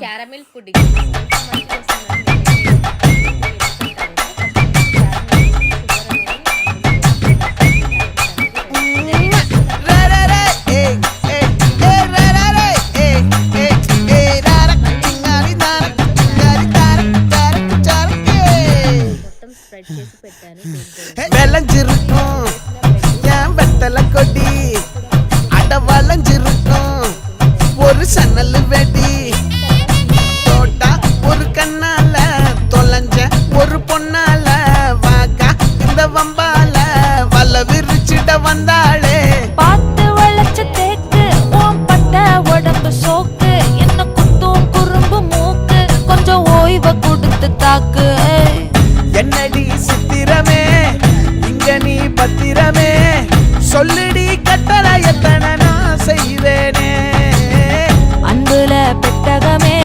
caramel pudding விளைஞ்சிருக்கும் என் வெத்தலை கொடி அட வளைஞ்சிருக்கும் ஒரு சன்னல் வெடி தோட்டா ஒரு கண்ணால தொலைஞ்ச ஒரு பொண்ணால வாக்கா இந்த வம்பால வல விரிச்சிட வந்தாளே பார்த்து வளைச்ச தேக்கு ஓம் பட்ட உடம்பு சோக்கு என்ன குத்தும் குறும்பு மூக்கு கொஞ்சம் ஓய்வை கொடுத்து தாக்கு என்னடி சித்திரமே இங்க நீ பத்திரமே சொல்லுடி கட்டளை எத்தனை நான் செய்வேன்